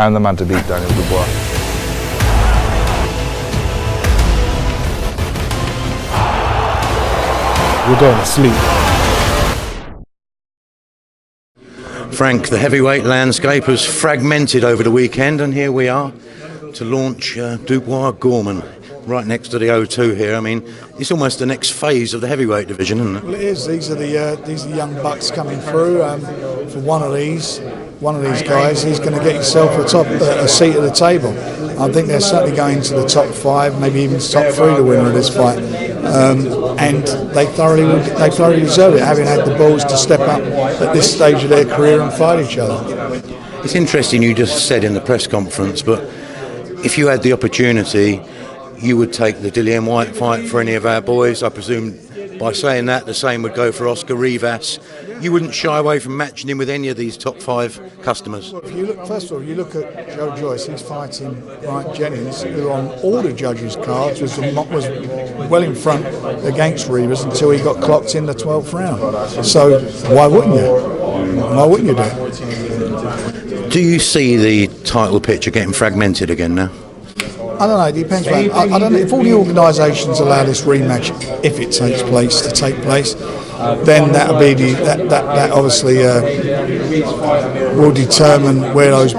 I'm the man to beat Daniel Dubois. You're going to sleep. Frank, the heavyweight landscape has fragmented over the weekend, and here we are to launch Dubois Gorman right next to the O2 here. I mean, it's almost the next phase of the heavyweight division, isn't it? Well, it is. These are the young bucks coming through. For one of these guys, he's going to get himself a seat at the table. I think they're certainly going to the top 5, maybe even top 3, the winner of this fight. And they thoroughly deserve it, having had the balls to step up at this stage of their career and fight each other. It's interesting you just said in the press conference, but if you had the opportunity, you would take the Dillian Whyte fight for any of our boys. I presume by saying that, the same would go for Oscar Rivas. You wouldn't shy away from matching him with any of these top 5 customers. Well, first of all, you look at Joe Joyce. He's fighting Bryant Jennings, who on all the judges' cards was well in front against Rivas until he got clocked in the 12th round. So why wouldn't you? Why wouldn't you do it? Do you see the title picture getting fragmented again now? I don't know, it depends. I don't know. If all the organisations allow this rematch, if it takes place, to take place, then that'll be that obviously will determine where those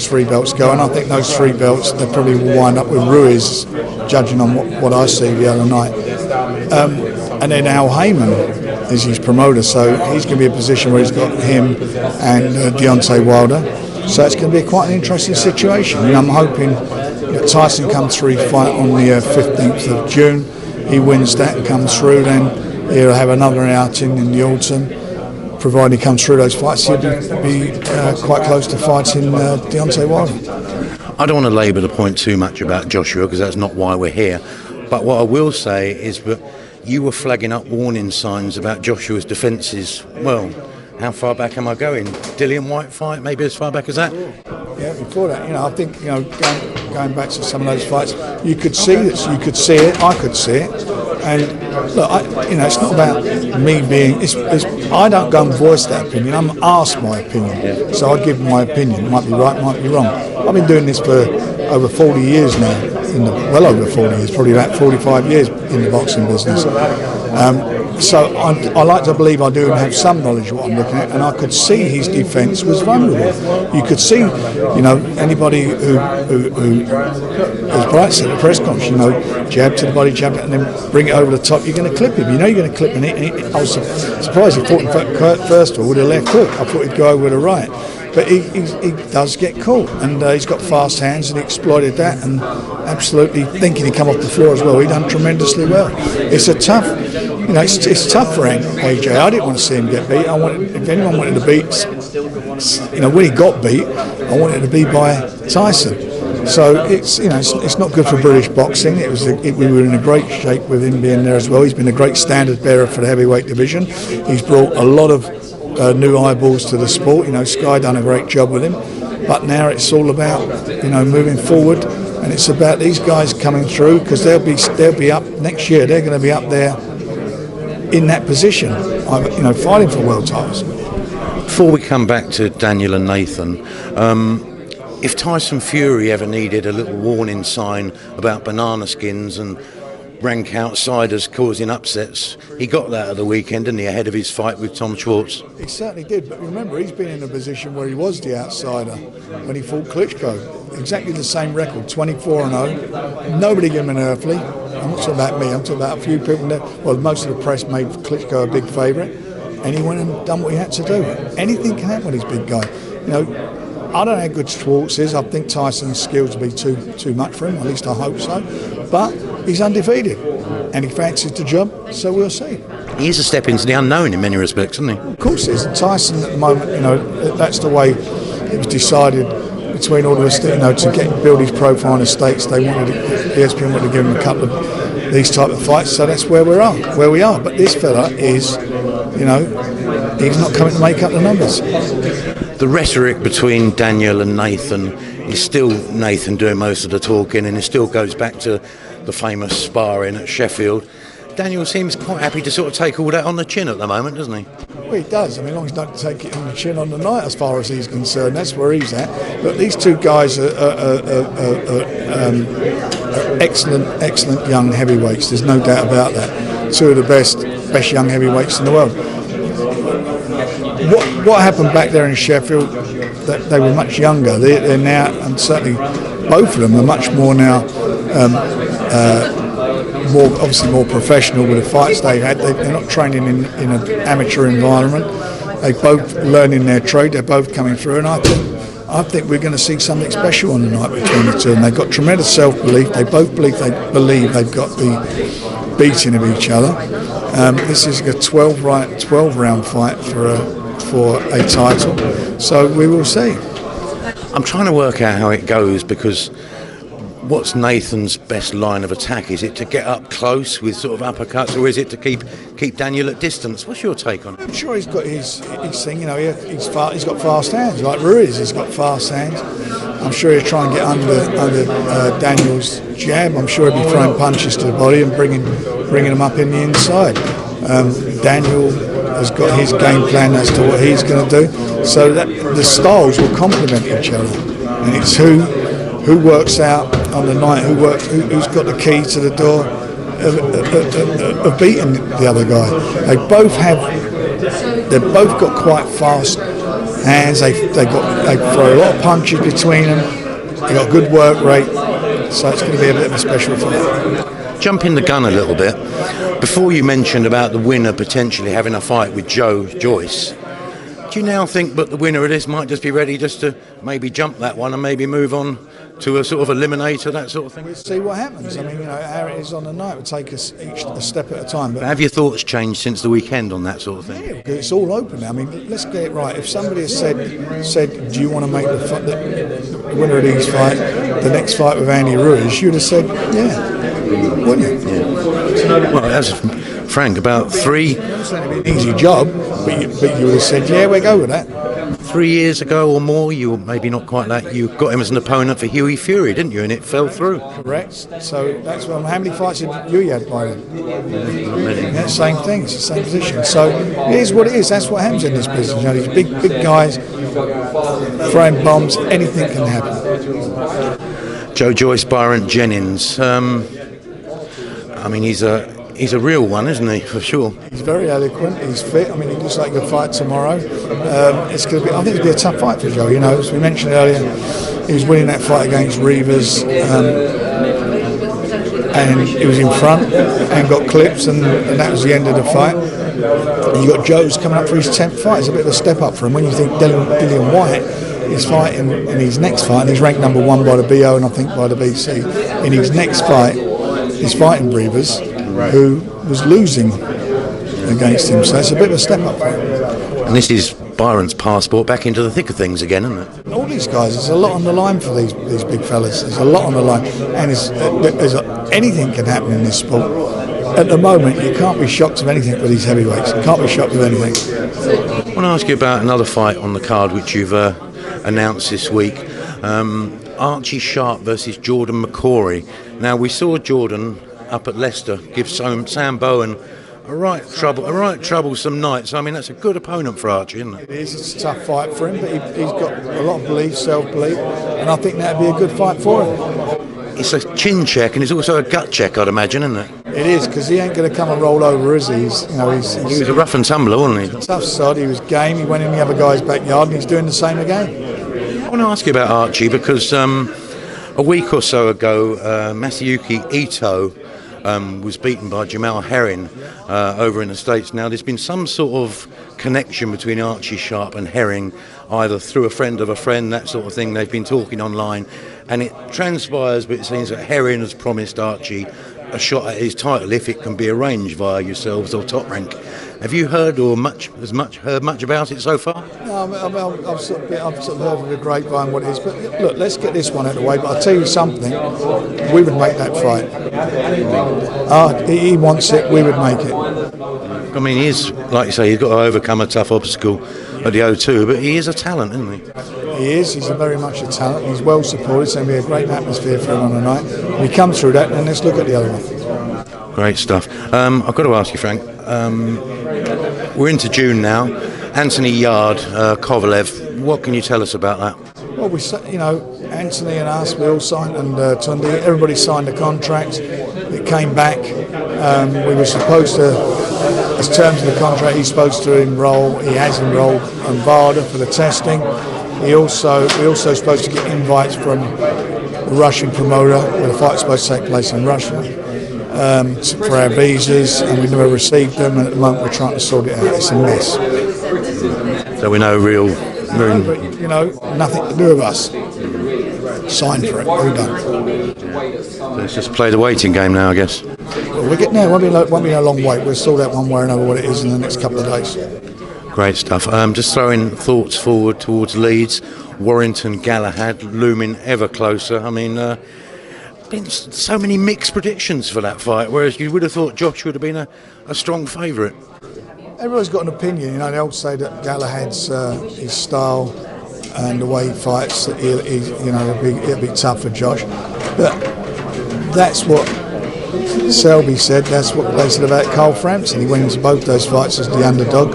3 belts go. And I think those 3 belts, they probably will wind up with Ruiz, judging on what I see the other night. And then Al Heyman is his promoter, so he's going to be in a position where he's got him and Deontay Wilder. So it's going to be quite an interesting situation. And I'm hoping that Tyson comes through his fight on the 15th of June. He wins that and comes through, then he'll have another outing in the autumn. Provided he comes through those fights, he'll be quite close to fighting Deontay Wilder. I don't want to labour the point too much about Joshua, because that's not why we're here. But what I will say is that you were flagging up warning signs about Joshua's defences. Well, how far back am I going? Dillian Whyte fight, maybe as far back as that? Yeah, before that, I think, going back to some of those fights, you could see it, I could see it, and look, it's not about me being. I don't go and voice that opinion. I'm asked my opinion, so I give my opinion. It might be right, might be wrong. I've been doing this for over 40 years now. Well over 40 years, probably about 45 years in the boxing business. So I like to believe I do have some knowledge of what I'm looking at, and I could see his defence was vulnerable. You could see, anybody who as Bryant said at the press conference, jab to the body, jab it, and then bring it over the top. You're going to clip him. You're going to clip him. I was surprised he fought first of all with a left hook. I thought he'd go over with a right. But he does get caught, and he's got fast hands, and he exploited that, and absolutely thinking he'd come off the floor as well. He done tremendously well. It's a tough, it's tough for AJ. I didn't want to see him get beat. If anyone wanted to beat, when he got beat, I wanted it to be by Tyson. So it's not good for British boxing. We were in a great shape with him being there as well. He's been a great standard bearer for the heavyweight division. He's brought a lot of new eyeballs to the sport. Sky done a great job with him, but now it's all about moving forward, and it's about these guys coming through, because they'll be up next year. They're going to be up there in that position, fighting for world titles. Before we come back to Daniel and Nathan, if Tyson Fury ever needed a little warning sign about banana skins and rank outsiders causing upsets, he got that at the weekend, didn't he, ahead of his fight with Tom Schwartz? He certainly did, but remember, he's been in a position where he was the outsider when he fought Klitschko. Exactly the same record, 24-0. Nobody gave him an earthly. I'm not talking about me, I'm talking about a few people there. Well, most of the press made Klitschko a big favourite, and he went and done what he had to do. Anything can happen with this big guy. I don't know how good Schwartz is. I think Tyson's skills will be too much for him, at least I hope so. But he's undefeated, and he fancies the job, so we'll see. He is a step into the unknown in many respects, isn't he? Of course he is. Tyson at the moment, that's the way it was decided between all of us, to build his profile in the States. ESPN wanted to give him a couple of these type of fights, so that's where we are. But this fella is, he's not coming to make up the numbers. The rhetoric between Daniel and Nathan is still Nathan doing most of the talking, and it still goes back to the famous sparring at Sheffield. Daniel seems quite happy to sort of take all that on the chin at the moment, doesn't he? Well, he does. I mean, as long as he don't take it on the chin on the night, as far as he's concerned, that's where he's at. But these two guys are excellent young heavyweights. There's no doubt about that. Two of the best young heavyweights in the world. What happened back there in Sheffield? That they were much younger. They're now, and certainly both of them are much more now. Obviously more professional with the fights they've had. They're not training in an amateur environment. They're both learning their trade. They're both coming through, and I think we're going to see something special on the night between the two. And they've got tremendous self-belief. They both believe they've got the beating of each other. This is a 12-round fight for a title. So we will see. I'm trying to work out how it goes, because what's Nathan's best line of attack? Is it to get up close with sort of uppercuts, or is it to keep Daniel at distance? What's your take on it? I'm sure he's got his thing. You know, he's got fast hands like Ruiz. He's got fast hands. I'm sure he'll try and get under Daniel's jab. I'm sure he'll be throwing punches to the body and bringing him up in the inside. Daniel has got his game plan as to what he's going to do. So that the styles will complement each other, and it's who works out on the night, who's got the key to the door of beating the other guy. They've both got quite fast hands. They throw a lot of punches between them. They got good work rate, so it's going to be a bit of a special fight. Jumping the gun a little bit, before you mentioned about the winner potentially having a fight with Joe Joyce, do you now think that the winner of this might just be ready just to maybe jump that one and maybe move on to a sort of eliminator, that sort of thing? We'll see what happens. I mean, you know, how it is on the night. We'll take us each a step at a time. But have your thoughts changed since the weekend on that sort of thing? Yeah, it's all open now. I mean, let's get it right. If somebody has said, do you want to make the winner of these fight the next fight with Andy Ruiz, you'd have said, yeah, wouldn't you? Yeah. Well, that's frank, about three. Easy job, but you would have said, yeah, we'll go with that. 3 years ago or more, you were maybe not quite that. You got him as an opponent for Hughie Fury, didn't you? And it fell through. Correct. So that's how many fights had you had by then? Yeah, same thing. It's the same position. So it is what it is. That's what happens in this business. You know, these big guys throwing bombs. Anything can happen. Joe Joyce, Byron Jennings. I mean, he's a real one, isn't he? For sure. He's very eloquent. He's fit. I mean, he looks like a good fight tomorrow. It's going to be. I think it'll be a tough fight for Joe. You know, as we mentioned earlier, he was winning that fight against Reavers, and he was in front and got clips, and that was the end of the fight. And you got Joe's coming up for his 10th fight. It's a bit of a step up for him. When you think Dillian White is fighting in his next fight, and he's ranked number 1 by the BO and I think by the BC. In his next fight, he's fighting Reavers, who was losing against him, so it's a bit of a step up for him. And this is Byron's passport back into the thick of things again, isn't it? All these guys, there's a lot on the line for these big fellas. There's a lot on the line, and anything can happen in this sport. At the moment, you can't be shocked of anything with these heavyweights. You can't be shocked of anything. I want to ask you about another fight on the card which you've announced this week. Archie Sharp versus Jordan McCrory. Now, we saw Jordan up at Leicester give Sam Bowen a right troublesome night. So I mean, that's a good opponent for Archie, isn't it? It is. It's a tough fight for him, but he's got a lot of belief, self-belief, and I think that'd be a good fight for him. It's a chin check, and it's also a gut check, I'd imagine, isn't it? It is, because he ain't going to come and roll over, is he? He was a rough and tumbler, wasn't he? Tough sod. He was game. He went in the other guy's backyard, and he's doing the same again. I want to ask you about Archie because a week or so ago, Masayuki Ito was beaten by Jamal Herring over in the States. Now, there's been some sort of connection between Archie Sharp and Herring, either through a friend of a friend, that sort of thing. They've been talking online, and it transpires, but it seems that Herring has promised Archie a shot at his title if it can be arranged via yourselves or Top Rank. Have you heard heard much about it so far? No, I've sort of heard of the grapevine what it is, but look, let's get this one out of the way. But I'll tell you something, we would make that fight. He wants it, we would make it. I mean, he is, like you say, he's got to overcome a tough obstacle at the O2, but he is a talent, isn't he? He is. He's very much a talent. He's well supported. It's going to be a great atmosphere for him on the night. We come through that, and let's look at the other one. Great stuff. I've got to ask you, Frank. We're into June now. Anthony Yarde, Kovalev. What can you tell us about that? Well, Anthony and us, we all signed, and Tundi, everybody signed a contract. It came back. We were supposed to, as terms of the contract, he's supposed to enrol. He has enrolled on Yarde for the testing. We also supposed to get invites from the Russian promoter, where the fight's supposed to take place in Russia, for our visas, and we never received them. And at the moment, we're trying to sort it out. It's a mess. So we know real. Nothing to do with us. Signed for it. We're done. So let's just play the waiting game now, I guess. Well, we get now. Won't be a long wait. We'll sort out one way or another what it is in the next couple of days. Great stuff. Just throwing thoughts forward towards Leeds, Warrington, Galahad looming ever closer. I mean, been so many mixed predictions for that fight. Whereas you would have thought Josh would have been a strong favourite. Everyone's got an opinion, they all say that Galahad's his style and the way he fights, it'll be tough for Josh. But that's what Selby said. That's what they said about Carl Frampton. He went into both those fights as the underdog.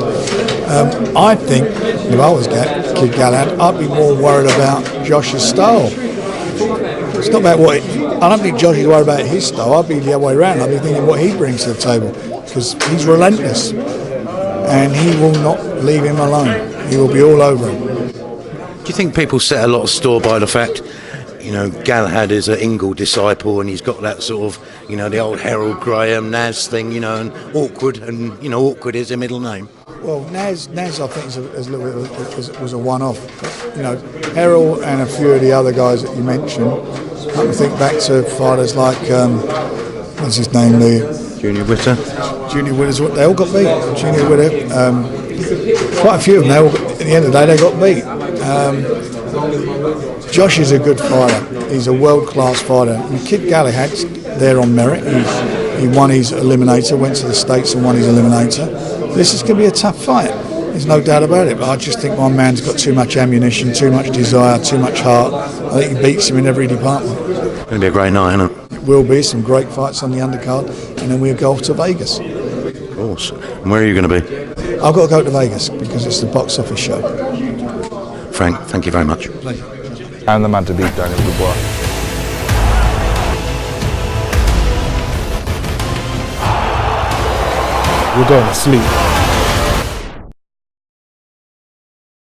I think if I was Kid Galahad, I'd be more worried about Josh's style. It's not about I don't think Josh is worried about his style. I'd be the other way around. I'd be thinking what he brings to the table, because he's relentless. And he will not leave him alone. He will be all over him. Do you think people set a lot of store by the fact, Galahad is an Ingle disciple, and he's got that sort of, the old Harold Graham, Naz thing, and awkward, and awkward is a middle name. Well, Naz I think was a one-off. Harold and a few of the other guys that you mentioned. I can think back to fighters like what's his name, Junior Witter. They all got beat. Junior Witter, quite a few of them. At the end of the day, they got beat. Josh is a good fighter. He's a world-class fighter. And Kid Galahad's there on merit. He won his eliminator, went to the States and won his eliminator. This is going to be a tough fight. There's no doubt about it. But I just think my man's got too much ammunition, too much desire, too much heart. I think he beats him in every department. It's going to be a great night, isn't it? It will be. Some great fights on the undercard, and then we'll go off to Vegas. Of course. And where are you going to be? I've got to go to Vegas because it's the box office show. Frank, thank you very much. Pleasure. I'm the man to beat, Daniel Dubois. You're going to sleep.